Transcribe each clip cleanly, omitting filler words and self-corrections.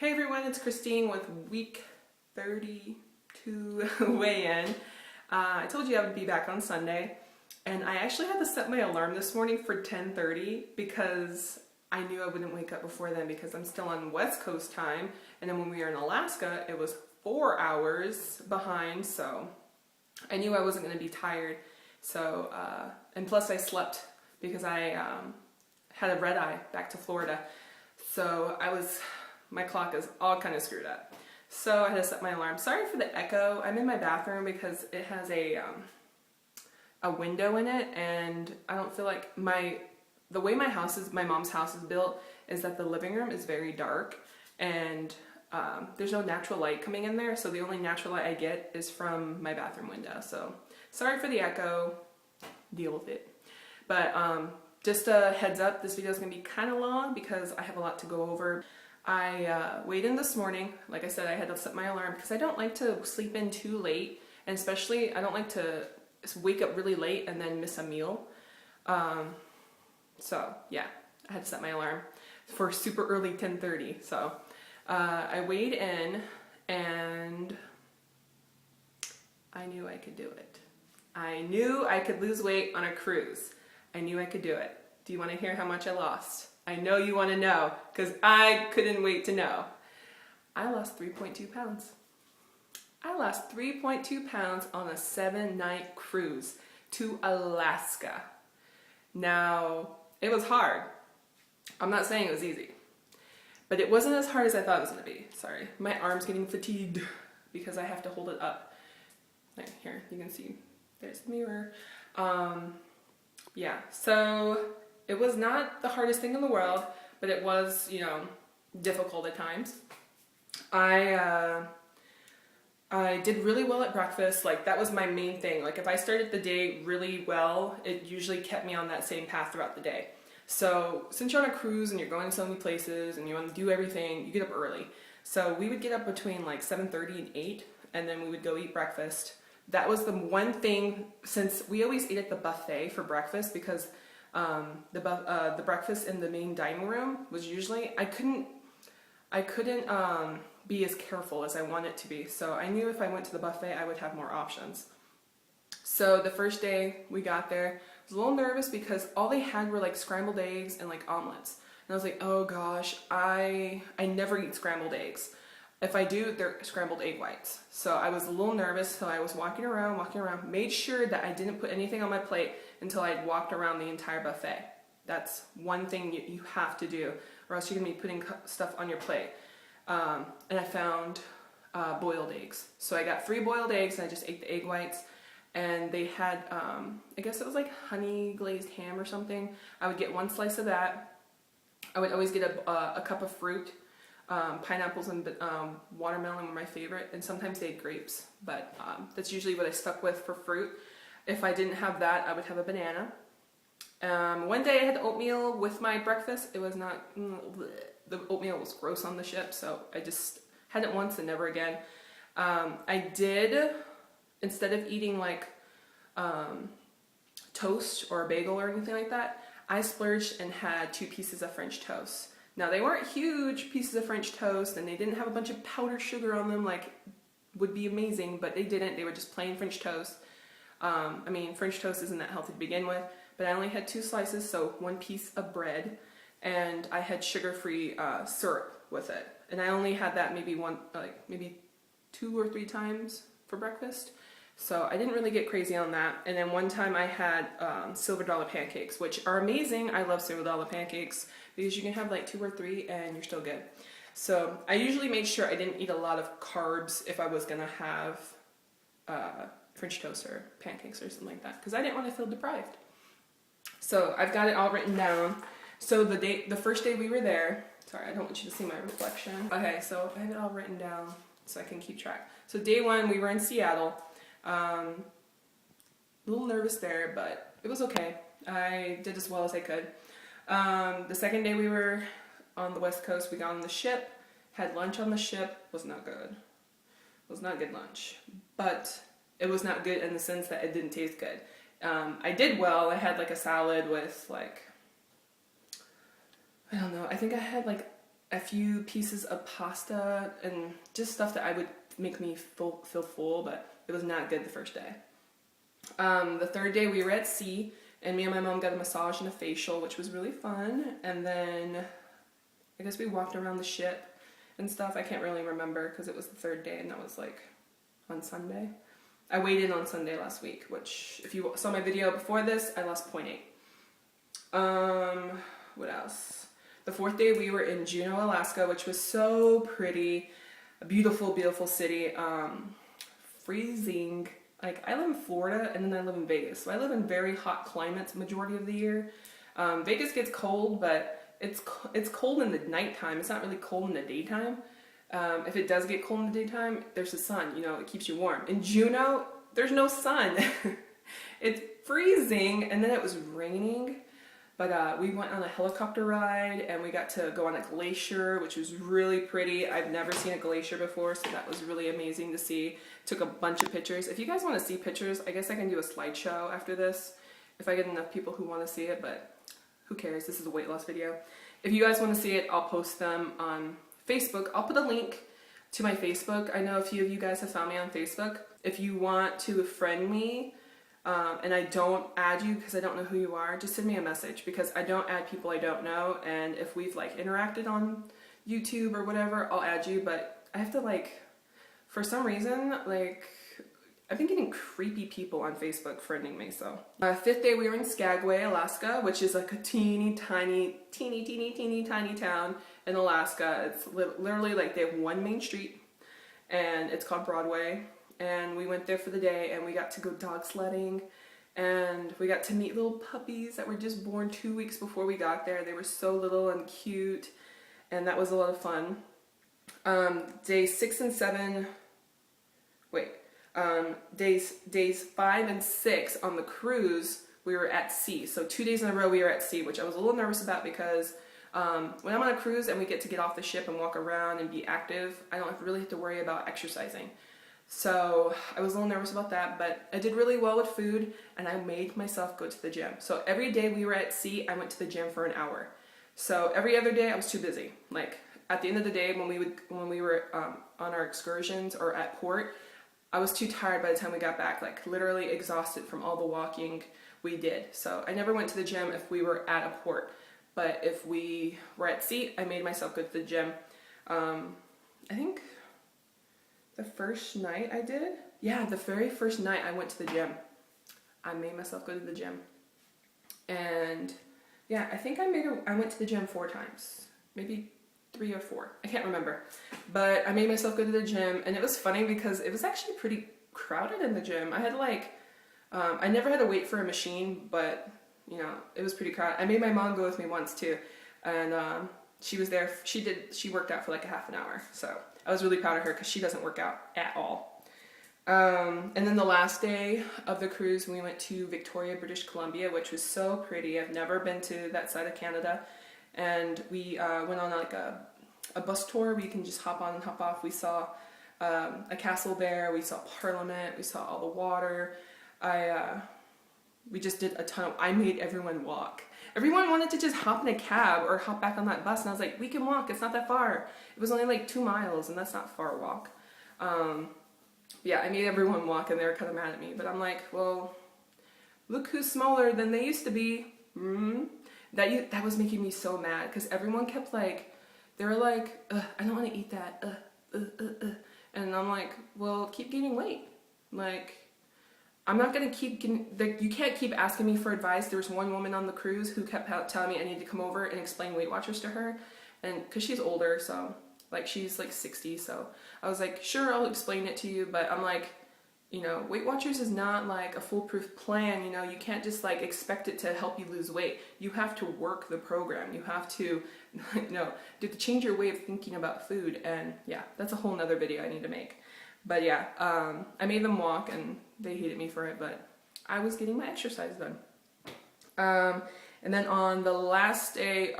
Hey everyone, it's Christine with week 32 weigh-in. I told you I would be back on Sunday, and I actually had to set my alarm this morning for 10:30 because I knew I wouldn't wake up before then because I'm still on West Coast time, and then when we were in Alaska, it was 4 hours behind, so I knew I wasn't going to be tired. So, and plus I slept because I had a red eye back to Florida. So my clock is all kind of screwed up. So I had to set my alarm. Sorry for the echo. I'm in my bathroom because it has a window in it, and I don't feel like the way my mom's house is built is that the living room is very dark, and there's no natural light coming in there, so the only natural light I get is from my bathroom window. So sorry for the echo, deal with it. But just a heads up, this video is going to be kind of long because I have a lot to go over. I weighed in this morning. Like I said, I had to set my alarm because I don't like to sleep in too late, and especially I don't like to wake up really late and then miss a meal. So yeah, I had to set my alarm for super early 10:30. So I weighed in and I knew I could do it. I knew I could lose weight on a cruise. I knew I could do it. Do you want to hear how much I lost? I know you want to know because I couldn't wait to know. I lost 3.2 pounds. I lost 3.2 pounds on a 7-night cruise to Alaska. Now, it was hard. I'm not saying it was easy, but it wasn't as hard as I thought it was going to be. Sorry, my arm's getting fatigued because I have to hold it up. Right here, you can see there's the mirror. Yeah, so it was not the hardest thing in the world, but it was, difficult at times. I did really well at breakfast. Like, that was my main thing. Like, if I started the day really well, it usually kept me on that same path throughout the day. So since you're on a cruise and you're going so many places and you want to do everything, you get up early. So we would get up between like 7:30 and 8, and then we would go eat breakfast. That was the one thing, since we always ate at the buffet for breakfast, because the breakfast in the main dining room was usually, I couldn't be as careful as I wanted to be. So I knew if I went to the buffet, I would have more options. So the first day we got there, I was a little nervous because all they had were like scrambled eggs and like omelets. And I was like, oh gosh, I never eat scrambled eggs. If I do, they're scrambled egg whites. So I was a little nervous, so I was walking around, made sure that I didn't put anything on my plate until I'd walked around the entire buffet. That's one thing you have to do, or else you're gonna be putting stuff on your plate. And I found boiled eggs. So I got 3 boiled eggs, and I just ate the egg whites. And they had, I guess it was like honey glazed ham or something. I would get 1 slice of that. I would always get a cup of fruit. Pineapples and watermelon were my favorite, and sometimes they had grapes, but that's usually what I stuck with for fruit. If I didn't have that, I would have a banana. One day I had oatmeal with my breakfast. It was not, the oatmeal was gross on the ship, so I just had it once and never again. I did, instead of eating like toast or a bagel or anything like that, I splurged and had 2 pieces of French toast. Now, they weren't huge pieces of French toast, and they didn't have a bunch of powdered sugar on them like would be amazing, but they didn't. They were just plain French toast. I mean, French toast isn't that healthy to begin with, but I only had 2 slices, so 1 piece of bread, and I had sugar-free syrup with it. And I only had that maybe 2 or 3 times for breakfast. So I didn't really get crazy on that. And then one time I had silver dollar pancakes, which are amazing. I love silver dollar pancakes because you can have like 2 or 3 and you're still good. So I usually made sure I didn't eat a lot of carbs if I was gonna have French toast or pancakes or something like that, because I didn't want to feel deprived. So I've got it all written down. So the first day we were there, sorry, I don't want you to see my reflection. Okay, so I have it all written down so I can keep track. So day 1, we were in Seattle. A little nervous there, but it was okay. I did as well as I could. The second day we were on the West Coast, we got on the ship, had lunch on the ship. Was not good. It was not good lunch, but it was not good in the sense that it didn't taste good. I did well. I had like a salad with like, I don't know, I think I had like a few pieces of pasta, and just stuff that I would make me feel full, but it was not good the first day. The third day we were at sea, and me and my mom got a massage and a facial, which was really fun. And then I guess we walked around the ship and stuff. I can't really remember because it was the third day, and that was like on Sunday. I weighed in on Sunday last week, which if you saw my video before this, I lost 0.8. What else? The fourth day we were in Juneau, Alaska, which was so pretty. A beautiful, beautiful city. Freezing. Like, I live in Florida and then I live in Vegas. So I live in very hot climates majority of the year. Vegas gets cold, but it's cold in the nighttime. It's not really cold in the daytime. If it does get cold in the daytime, there's the sun, you know, it keeps you warm. In Juneau, there's no sun. It's freezing, and then it was raining. But we went on a helicopter ride, and we got to go on a glacier, which was really pretty. I've never seen a glacier before, so that was really amazing to see. Took a bunch of pictures. If you guys want to see pictures, I guess I can do a slideshow after this, if I get enough people who want to see it, but who cares? This is a weight loss video. If you guys want to see it, I'll post them on Facebook. I'll put a link to my Facebook. I know a few of you guys have found me on Facebook. If you want to friend me, and I don't add you because I don't know who you are, just send me a message, because I don't add people I don't know. And if we've like interacted on YouTube or whatever, I'll add you, but I have to, like, for some reason, like, I've been getting creepy people on Facebook friending me. So fifth day we were in Skagway, Alaska, which is like a teeny tiny town in Alaska. It's literally like they have one main street, and it's called Broadway. And we went there for the day, and we got to go dog sledding, and we got to meet little puppies that were just born 2 weeks before we got there. They were so little and cute, and that was a lot of fun. Days 5 and 6 on the cruise, we were at sea. So 2 days in a row we were at sea, which I was a little nervous about, because when I'm on a cruise and we get off the ship and walk around and be active, I don't really have to worry about exercising. So I was a little nervous about that, but I did really well with food, and I made myself go to the gym. So every day we were at sea, I went to the gym for an hour. So every other day I was too busy. Like, at the end of the day, when we were on our excursions or at port, I was too tired by the time we got back, like literally exhausted from all the walking we did. So I never went to the gym if we were at a port, but if we were at sea, I made myself go to the gym. I think the first night I did, yeah, the very first night I went to the gym. I made myself go to the gym. And yeah, I think I went to the gym 4 times, maybe 3 or 4. I can't remember. But I made myself go to the gym, and it was funny because it was actually pretty crowded in the gym. I had like, I never had to wait for a machine, but you know, it was pretty crowded. I made my mom go with me once too, and she was there. She worked out for like a half an hour. So I was really proud of her because she doesn't work out at all. And then the last day of the cruise, we went to Victoria, British Columbia, which was so pretty. I've never been to that side of Canada. And we went on like a bus tour where you can just hop on and hop off. We saw a castle there. We saw Parliament. We saw all the water. We just did a ton of, I made everyone walk. Everyone wanted to just hop in a cab or hop back on that bus, and I was like, we can walk, it's not that far. It was only like 2 miles, and that's not far walk. Yeah, I made everyone walk, and they were kind of mad at me, but I'm like, well, look who's smaller than they used to be. That was making me so mad, because everyone kept like, they were like, I don't want to eat that, and I'm like, well, keep gaining weight. Like, I'm not going to keep getting, you can't keep asking me for advice. There was one woman on the cruise who kept telling me I need to come over and explain Weight Watchers to her, and because she's older, so like she's like 60, so I was like, sure, I'll explain it to you, but I'm like, you know, Weight Watchers is not like a foolproof plan. You know, you can't just like expect it to help you lose weight. You have to work the program. You have to, you know, to change your way of thinking about food, and yeah, that's a whole nother video I need to make. But yeah, I made them walk, and they hated me for it, but I was getting my exercise done. And then on the last day,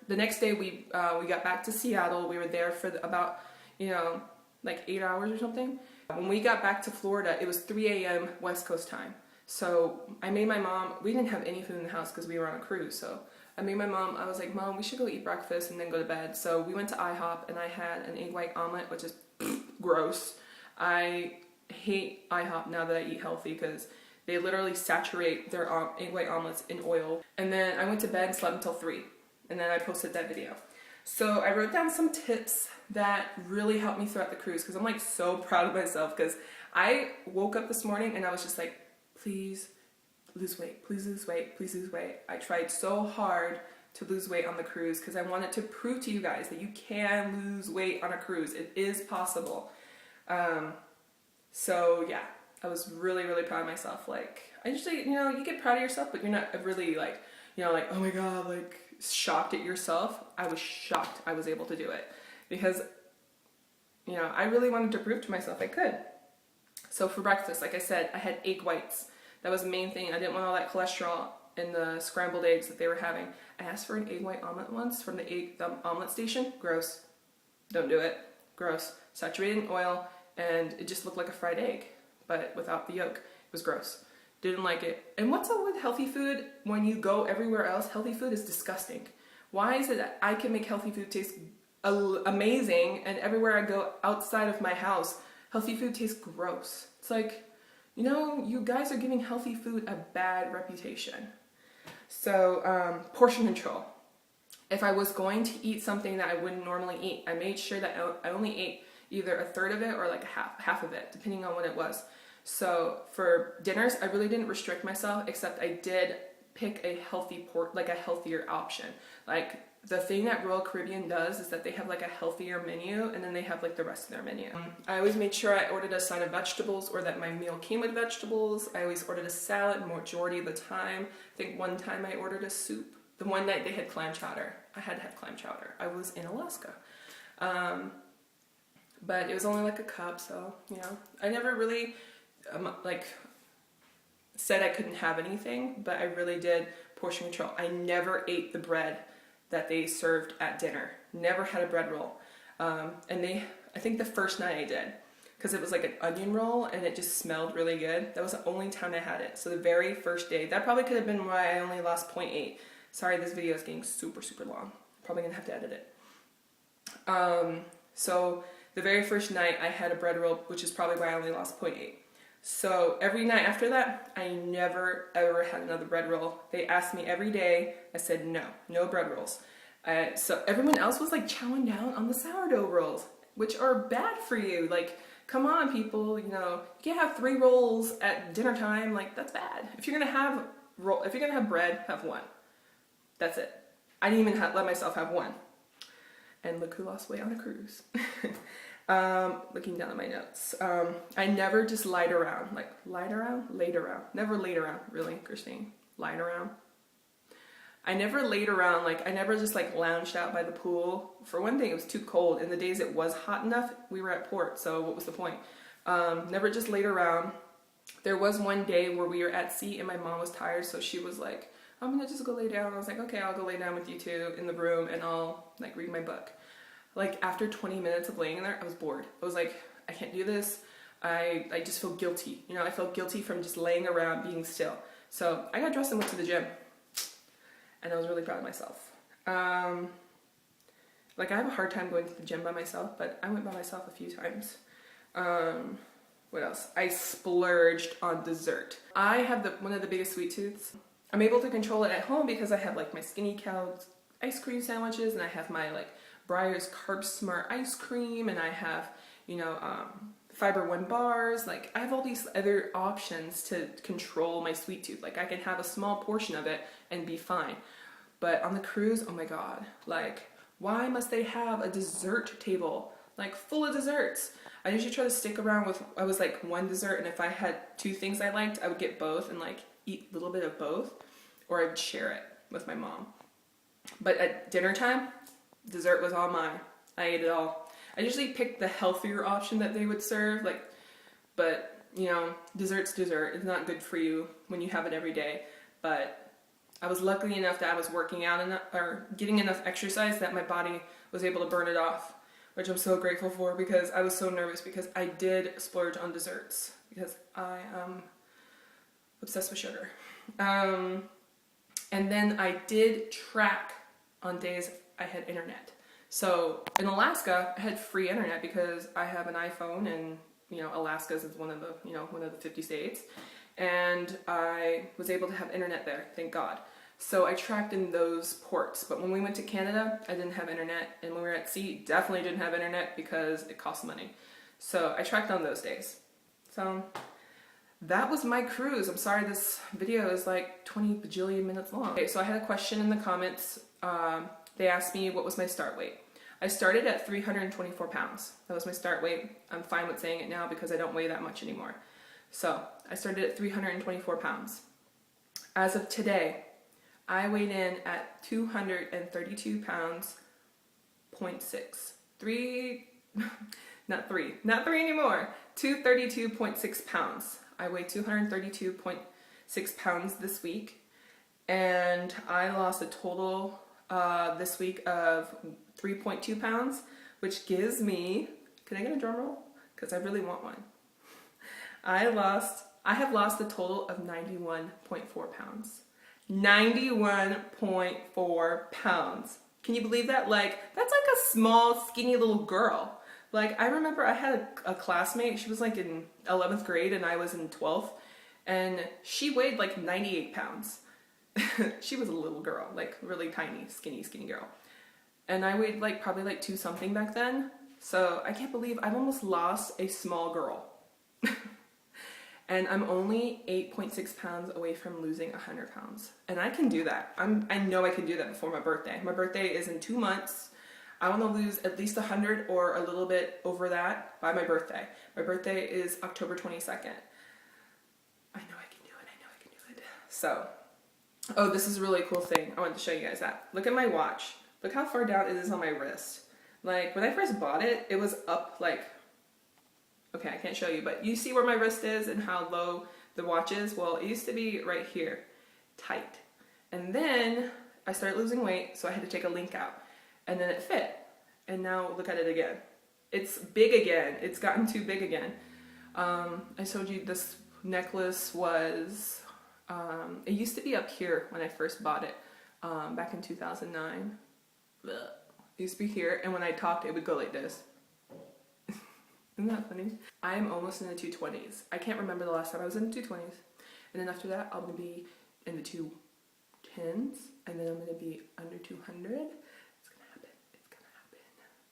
the next day we got back to Seattle. We were there for about, you know, like 8 hours or something. When we got back to Florida, it was 3 a.m. West Coast time. So I made my mom, we didn't have any food in the house because we were on a cruise, so I made my mom, I was like, Mom, we should go eat breakfast and then go to bed. So we went to IHOP and I had an egg white omelet, which is gross. I hate IHOP now that I eat healthy because they literally saturate their egg white omelets in oil. And then I went to bed and slept until 3. And then I posted that video. So I wrote down some tips that really helped me throughout the cruise because I'm like so proud of myself because I woke up this morning and I was just like, please lose weight, please lose weight, please lose weight. I tried so hard to lose weight on the cruise because I wanted to prove to you guys that you can lose weight on a cruise. It is possible. So yeah, I was really, really proud of myself. Like, I usually, you get proud of yourself, but you're not really like, like, oh my God, like shocked at yourself. I was shocked I was able to do it because, I really wanted to prove to myself I could. So for breakfast, like I said, I had egg whites. That was the main thing. I didn't want all that cholesterol in the scrambled eggs that they were having. I asked for an egg white omelet once from the omelet station. Gross. Don't do it. Gross. Saturated in oil, and it just looked like a fried egg, but without the yolk. It was gross. Didn't like it. And what's up with healthy food? When you go everywhere else, healthy food is disgusting. Why is it that I can make healthy food taste amazing, and everywhere I go outside of my house, healthy food tastes gross? It's like, you guys are giving healthy food a bad reputation. So, portion control. If I was going to eat something that I wouldn't normally eat, I made sure that I only ate either a third of it or like half of it, depending on what it was. So for dinners, I really didn't restrict myself, except I did pick a healthier option. Like the thing that Royal Caribbean does is that they have like a healthier menu, and then they have like the rest of their menu. I always made sure I ordered a side of vegetables, or that my meal came with vegetables. I always ordered a salad majority of the time. I think one time I ordered a soup. The one night they had clam chowder. I had clam chowder. I was in Alaska. But it was only like a cup, so, I never really, said I couldn't have anything, but I really did portion control. I never ate the bread that they served at dinner. Never had a bread roll. I think the first night I did, because it was like an onion roll and it just smelled really good. That was the only time I had it. So the very first day, that probably could have been why I only lost 0.8. Sorry, this video is getting super, super long. Probably gonna have to edit it. So the very first night I had a bread roll, which is probably why I only lost 0.8. So every night after that, I never ever had another bread roll. They asked me every day. I said no bread rolls. So everyone else was like chowing down on the sourdough rolls, which are bad for you. Like, come on, people. You can't have 3 rolls at dinner time. Like, that's bad. If you're gonna have bread, have 1. That's it. I didn't even let myself have 1. And look who lost weight on a cruise. Looking down at my notes. I never just laid around. Never laid around. Really, Christine? Lied around? I never laid around. I never just lounged out by the pool. For one thing, it was too cold. And the days it was hot enough, we were at port. So what was the point? Never just laid around. There was one day where we were at sea and my mom was tired. So she was like, I'm gonna just go lay down. I was like, okay, I'll go lay down with you two in the room and I'll read my book. After 20 minutes of laying there, I was bored. I was like, I can't do this. I just feel guilty. I felt guilty from just laying around being still. So I got dressed and went to the gym. And I was really proud of myself. I have a hard time going to the gym by myself, but I went by myself a few times. What else? I splurged on dessert. I have one of the biggest sweet tooths. I'm able to control it at home because I have my Skinny Cow ice cream sandwiches, and I have my Breyers Carb Smart ice cream, and I have Fiber One bars. I have all these other options to control my sweet tooth. I can have a small portion of it and be fine. But on the cruise, oh my god, why must they have a dessert table full of desserts? I usually try to stick around with, I was one dessert, and if I had 2 things I liked, I would get both and eat a little bit of both, or I would share it with my mom. But at dinner time, dessert was all mine. I ate it all. I usually picked the healthier option that they would serve, but dessert's dessert. It's not good for you when you have it every day. But I was lucky enough that I was working out enough, or getting enough exercise that my body was able to burn it off, which I'm so grateful for, because I was so nervous because I did splurge on desserts because I am obsessed with sugar. And then I did track on days I had internet. So in Alaska, I had free internet because I have an iPhone, and Alaska's is one of the 50 states, and I was able to have internet there, thank God. So I tracked in those ports. But when we went to Canada, I didn't have internet, and when we were at sea, definitely didn't have internet because it costs money. So I tracked on those days. So that was my cruise. I'm sorry this video is like 20 bajillion minutes long. Okay, so I had a question in the comments. They asked me what was my start weight. I started at 324 pounds. That was my start weight. I'm fine with saying it now because I don't weigh that much anymore. So I started at 324 pounds. As of today, I weighed in at 232 pounds, 0.6. Not three anymore. 232.6 pounds. I weigh 232.6 pounds this week, and I lost a total this week of 3.2 pounds, which gives me, can I get a drum roll? Because I really want one. I have lost a total of 91.4 pounds. 91.4 pounds. Can you believe that? Like, that's like a small, skinny little girl. Like, I remember I had a classmate, she was like in 11th grade and I was in 12th, and she weighed like 98 pounds. She was a little girl, like really tiny, skinny girl. And I weighed like probably like 2 something back then. So I can't believe I've almost lost a small girl. And I'm only 8.6 pounds away from losing 100 pounds. And I can do that. I know I can do that before my birthday. My birthday is in 2 months. I want to lose at least 100 or a little bit over that by my birthday. My birthday is October 22nd. I know I can do it. I know I can do it. So, oh, this is a really cool thing. I wanted to show you guys that. Look at my watch. Look how far down it is on my wrist. Like, when I first bought it, it was up like, okay, I can't show you, but you see where my wrist is and how low the watch is? Well, it used to be right here, tight. And then I started losing weight, so I had to take a link out. And then it fit. And now look at it again. It's big again. It's gotten too big again. I showed you this necklace was, it used to be up here when I first bought it, back in 2009. It used to be here, and when I talked, it would go like this. Isn't that funny? I'm almost in the 220s. I can't remember the last time I was in the 220s. And then after that, I'm going to be in the 210s, and then I'm going to be under 200.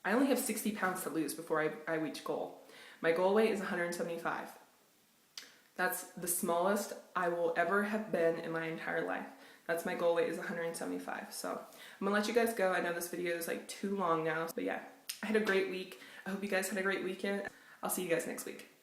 I only have 60 pounds to lose before I reach goal. My goal weight is 175. That's the smallest I will ever have been in my entire life. That's my goal weight, is 175. So I'm gonna let you guys go. I know this video is like too long now, but yeah, I had a great week. I hope you guys had a great weekend. I'll see you guys next week.